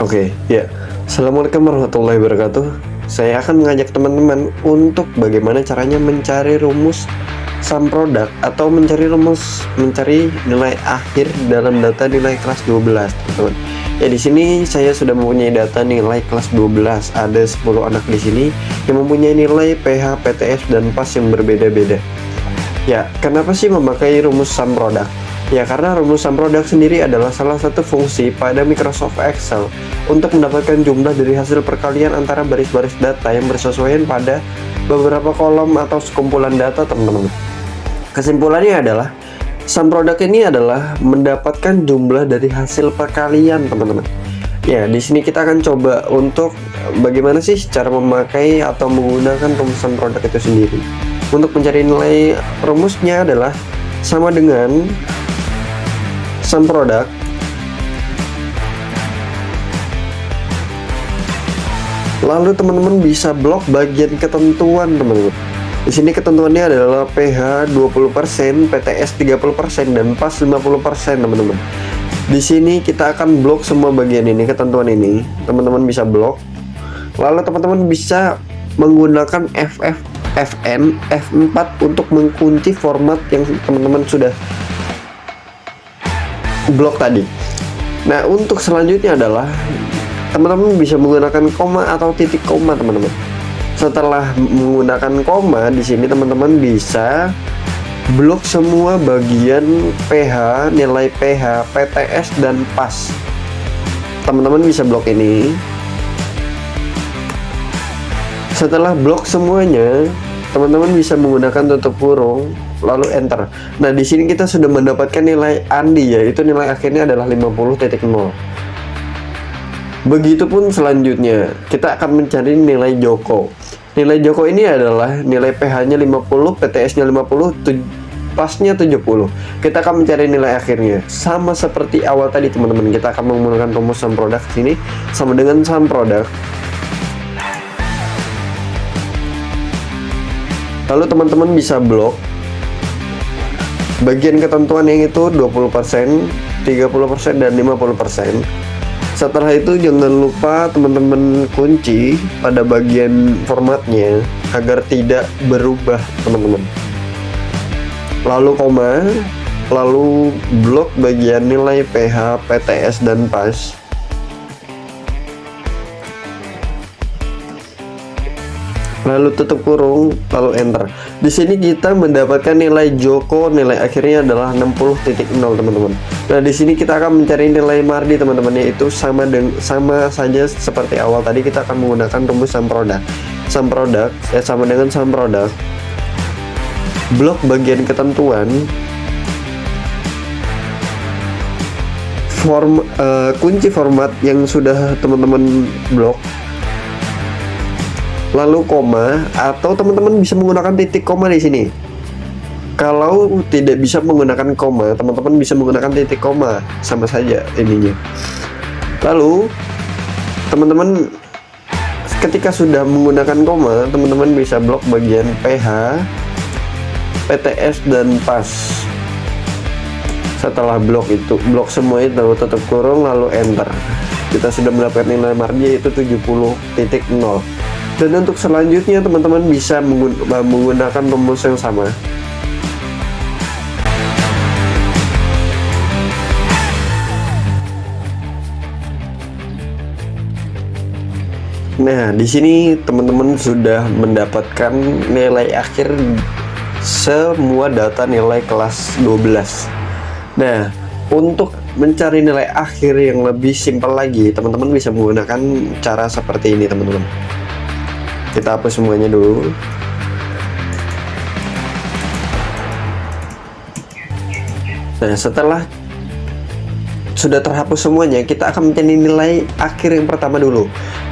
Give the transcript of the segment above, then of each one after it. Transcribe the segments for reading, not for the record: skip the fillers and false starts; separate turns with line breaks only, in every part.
Oke, ya. Assalamualaikum warahmatullahi wabarakatuh. Saya akan mengajak teman-teman untuk bagaimana caranya mencari rumus sum product atau mencari nilai akhir dalam data nilai kelas 12, teman-teman. Ya, di sini saya sudah mempunyai data nilai kelas 12. Ada 10 anak di sini yang mempunyai nilai PH, PTS dan PAS yang berbeda-beda. Ya, kenapa sih memakai rumus sum product? Ya, karena rumus sum product sendiri adalah salah satu fungsi pada Microsoft Excel untuk mendapatkan jumlah dari hasil perkalian antara baris-baris data yang bersesuaian pada beberapa kolom atau sekumpulan data, teman-teman. Kesimpulannya adalah sum product ini adalah mendapatkan jumlah dari hasil perkalian, teman-teman. Ya, di sini kita akan coba untuk bagaimana sih cara memakai atau menggunakan rumus sum product itu sendiri. Untuk mencari nilai, rumusnya adalah sama dengan sum product lalu teman-teman bisa blok bagian ketentuan, teman-teman. Di sini ketentuannya adalah PH 20%, PTS 30% dan PAS 50%, teman-teman. Di sini kita akan blok semua bagian ini, ketentuan ini. Teman-teman bisa blok. Lalu teman-teman bisa menggunakan FN F4 untuk mengunci format yang teman-teman sudah blok tadi. Nah, untuk selanjutnya adalah teman-teman bisa menggunakan koma atau titik koma, teman-teman. Setelah menggunakan koma, di sini teman-teman bisa blok semua bagian PH, nilai PH, PTS dan PAS. Teman-teman bisa blok ini. Setelah blok semuanya, teman-teman bisa menggunakan tutup kurung lalu enter. Nah, di sini kita sudah mendapatkan nilai Andi, yaitu nilai akhirnya adalah 50.0. Begitupun selanjutnya, kita akan mencari nilai Joko. Nilai Joko ini adalah nilai PH-nya 50, PTS-nya 50, PAS-nya 70. Kita akan mencari nilai akhirnya. Sama seperti awal tadi, teman-teman. Kita akan menggunakan rumus sum product sini sama dengan sum product. Lalu teman-teman bisa blok bagian ketentuan yang itu 20%, 30% dan 50%. Setelah itu jangan lupa teman-teman kunci pada bagian formatnya agar tidak berubah, teman-teman. Lalu koma, lalu blok bagian nilai PH, PTS dan PAS. Lalu tutup kurung, lalu enter. Di sini kita mendapatkan nilai Joko, nilai akhirnya adalah 60.0, teman-teman. Nah, di sini kita akan mencari nilai Mardi, teman-teman, yaitu sama saja seperti awal tadi. Kita akan menggunakan rumus sum product. Sum product sama dengan sum product. Blok bagian ketentuan. Kunci format yang sudah teman-teman blok. Lalu koma, atau teman-teman bisa menggunakan titik koma di sini. Kalau tidak bisa menggunakan koma, teman-teman bisa menggunakan titik koma, sama saja ininya. Lalu teman-teman ketika sudah menggunakan koma, teman-teman bisa blok bagian PH, PTS dan PAS. Setelah blok blok semua itu, tutup kurung lalu enter. Kita sudah mendapatkan nilai margin yaitu 70.0. Dan untuk selanjutnya teman-teman bisa menggunakan rumus yang sama. Nah, di sini teman-teman sudah mendapatkan nilai akhir semua data nilai kelas 12. Nah, untuk mencari nilai akhir yang lebih simpel lagi, teman-teman bisa menggunakan cara seperti ini, teman-teman. Kita hapus semuanya dulu. Nah, setelah sudah terhapus semuanya, kita akan mencari nilai akhir yang pertama dulu.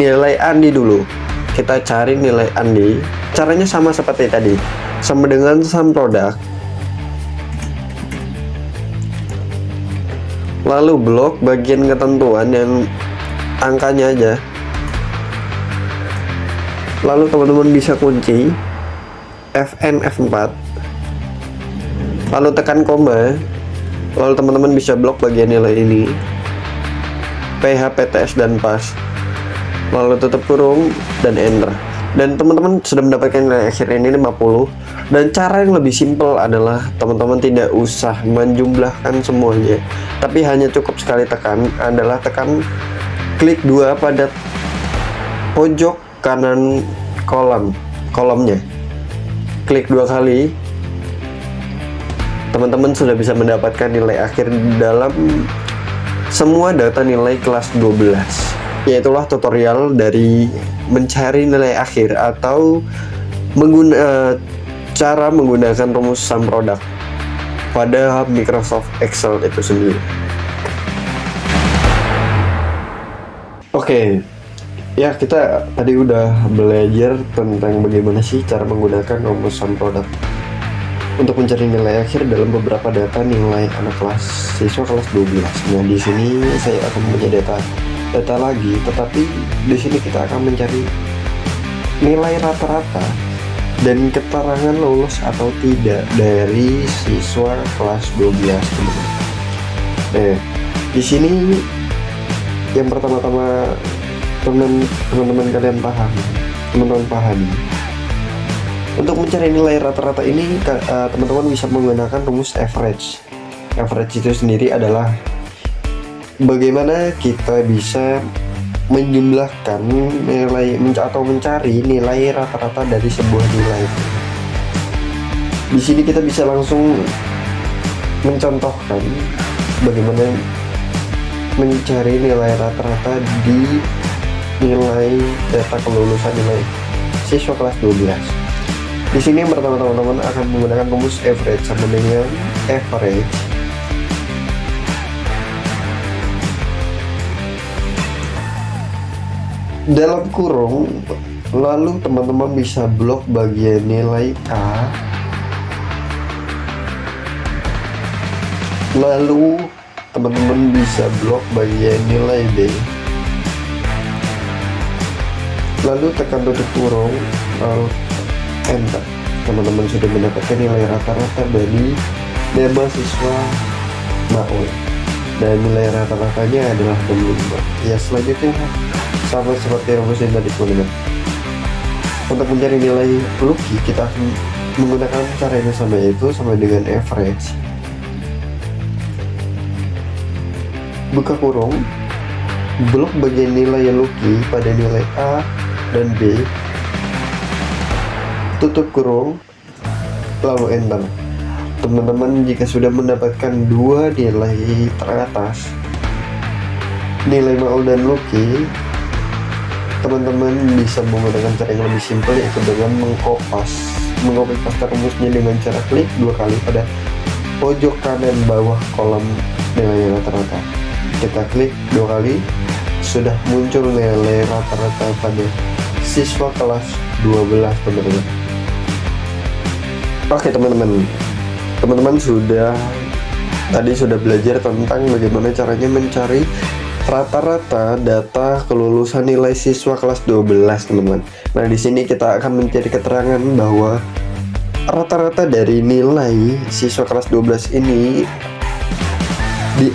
Nilai Andi dulu. Kita cari nilai Andi. Caranya sama seperti tadi. Sama dengan sum product. Lalu blok bagian ketentuan yang angkanya aja. Lalu teman-teman bisa kunci FN F4, lalu tekan koma, lalu teman-teman bisa blok bagian nilai ini. PH, PTS, dan PAS. Lalu tutup kurung dan enter. Dan teman-teman sudah mendapatkan nilai akhir ini 50. Dan cara yang lebih simpel adalah teman-teman tidak usah menjumlahkan semuanya, tapi hanya cukup sekali tekan klik 2 pada pojok kanan kolomnya. Klik 2 kali, teman-teman sudah bisa mendapatkan nilai akhir dalam semua data nilai kelas 12. Yaitulah tutorial dari mencari nilai akhir atau cara menggunakan rumus sum product pada Microsoft Excel itu sendiri. Oke, ya kita tadi udah belajar tentang bagaimana sih cara menggunakan rumus sum product untuk mencari nilai akhir dalam beberapa data nilai anak kelas siswa kelas 12. Nah, di sini saya akan punya data lagi, tetapi di sini kita akan mencari nilai rata-rata dan keterangan lulus atau tidak dari siswa kelas 12, teman-teman. Nah, di sini yang pertama-tama teman-teman kalian pahami. Untuk mencari nilai rata-rata ini, teman-teman bisa menggunakan rumus average. Average itu sendiri adalah bagaimana kita bisa menjumlahkan nilai atau mencari nilai rata-rata dari sebuah nilai. Di sini kita bisa langsung mencontohkan bagaimana mencari nilai rata-rata di nilai data kelulusan nilai siswa kelas 12. Di sini yang pertama teman-teman akan menggunakan rumus average sama dengan average dalam kurung, lalu teman-teman bisa blok bagian nilai A, lalu teman-teman bisa blok bagian nilai B, lalu tekan tutup kurung, lalu enter. Teman-teman sudah mendapatkan nilai rata-rata dari nama siswa MAUI, dan nilai rata-ratanya adalah 65. Ya, selanjutnya sama seperti rumus yang tadi, teman-teman. Untuk mencari nilai Lucky, kita akan menggunakan cara yang sama, yaitu sama dengan average. Buka kurung, blok bagian nilai Lucky pada nilai A dan B, tutup kurung, lalu enter. Teman-teman jika sudah mendapatkan dua nilai teratas, nilai MAUI dan Lucky, teman-teman bisa menggunakan cara yang lebih simpel, yaitu dengan mengcopy paste rumusnya dengan cara klik 2 kali pada pojok kanan bawah kolom nilai rata-rata. Kita klik 2 kali, sudah muncul nilai rata-rata pada siswa kelas 12, teman-teman. Oke, teman-teman sudah belajar tentang bagaimana caranya mencari rata-rata data kelulusan nilai siswa kelas 12, teman-teman. Nah, di sini kita akan mencari keterangan bahwa rata-rata dari nilai siswa kelas 12 ini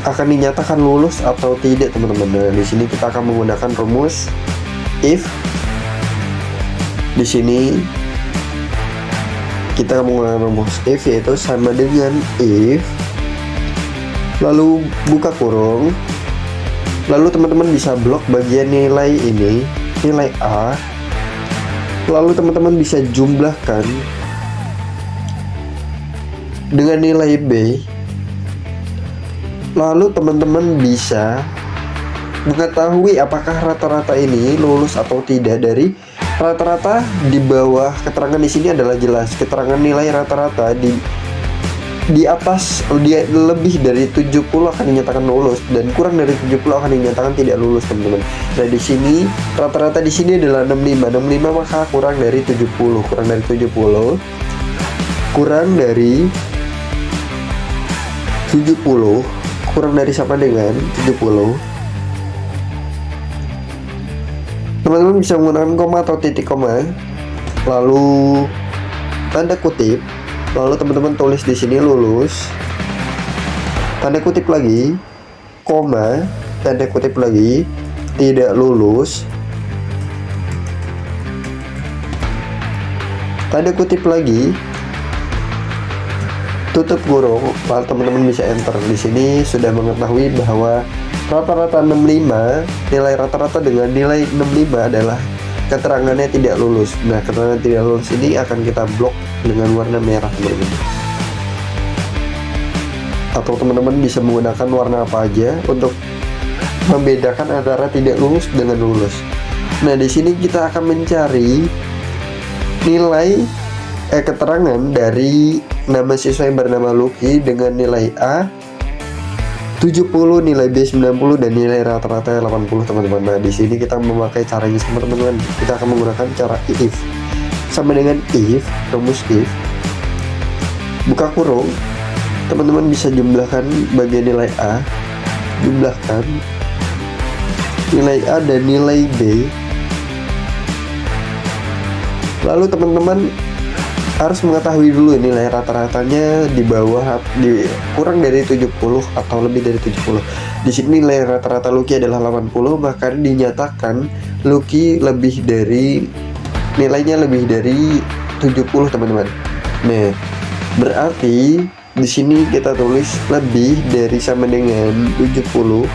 akan dinyatakan lulus atau tidak, teman-teman. Nah, di sini kita akan menggunakan rumus if. Di sini kita menggunakan rumus if, yaitu sama dengan if, lalu buka kurung, lalu teman-teman bisa blok bagian nilai ini, nilai A, lalu teman-teman bisa jumlahkan dengan nilai B, lalu teman-teman bisa mengetahui apakah rata-rata ini lulus atau tidak dari rata-rata. Di bawah keterangan di sini adalah jelas keterangan nilai rata-rata di atas dia lebih dari 70 akan dinyatakan lulus, dan kurang dari 70 akan dinyatakan tidak lulus, teman-teman. Nah, di sini rata-rata di sini adalah 65, maka kurang dari 70, kurang dari 70, kurang dari 70, kurang dari sama dengan 70. Teman-teman bisa menggunakan koma atau titik koma, lalu tanda kutip, lalu teman-teman tulis di sini lulus, tanda kutip lagi, koma, tanda kutip lagi, tidak lulus, tanda kutip lagi, tutup kurung. Lalu teman-teman bisa enter. Di sini sudah mengetahui bahwa rata-rata 65, nilai rata-rata dengan nilai 65 adalah keterangannya tidak lulus. Nah, keterangan tidak lulus ini akan kita blok dengan warna merah, teman-teman. Atau teman-teman bisa menggunakan warna apa aja untuk membedakan antara tidak lulus dengan lulus. Nah, di sini kita akan mencari nilai keterangan dari nama siswa yang bernama Lucky dengan nilai A 70, nilai B 90, dan nilai rata-rata 80, teman-teman. Nah, di sini kita memakai caranya sama teman-teman. Kita akan menggunakan cara if. Sama dengan if, rumus if. Buka kurung. Teman-teman bisa jumlahkan bagian nilai A, jumlahkan nilai A dan nilai B. Lalu teman-teman harus mengetahui dulu nilai rata-ratanya di bawah, kurang dari 70 atau lebih dari 70. Di sini nilai rata-rata Lucky adalah 80, maka dinyatakan Lucky nilainya lebih dari 70, teman-teman. Nah, berarti di sini kita tulis lebih dari sama dengan 70.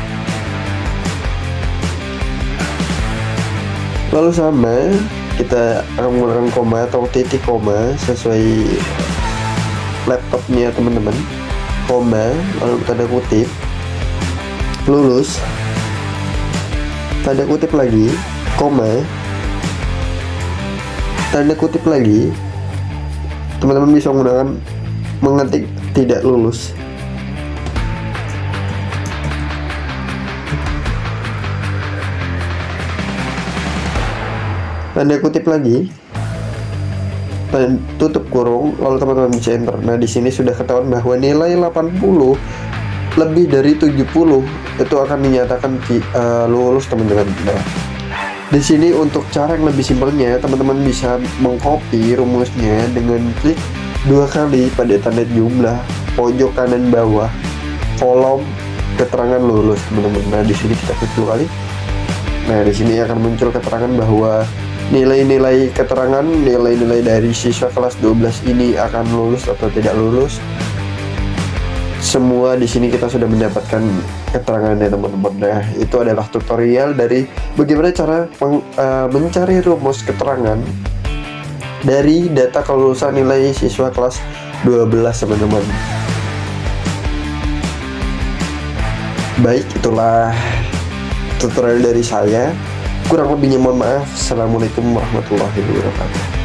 Lalu sama, kita akan menggunakan koma atau titik koma sesuai laptopnya teman-teman. Koma, lalu tanda kutip, lulus, tanda kutip lagi, koma, tanda kutip lagi. Teman-teman bisa menggunakan mengetik tidak lulus. Tanda kutip lagi, dan tutup kurung, lalu teman-teman bisa enter. Nah, di sini sudah ketahuan bahwa nilai 80 lebih dari 70 itu akan dinyatakan lulus, teman-teman. Nah, di sini untuk cara yang lebih simpelnya, teman-teman bisa mengcopy rumusnya dengan klik 2 kali pada tanda jumlah pojok kanan bawah kolom keterangan lulus, teman-teman. Nah, di sini kita klik 2 kali. Nah, di sini akan muncul keterangan bahwa nilai-nilai keterangan, nilai-nilai dari siswa kelas 12 ini akan lulus atau tidak lulus. Semua di sini kita sudah mendapatkan keterangannya, teman-teman. Nah, itu adalah tutorial dari bagaimana cara mencari rumus keterangan dari data kelulusan nilai siswa kelas 12, teman-teman. Baik, itulah tutorial dari saya. Kurang lebihnya mohon maaf. Assalamualaikum warahmatullahi wabarakatuh.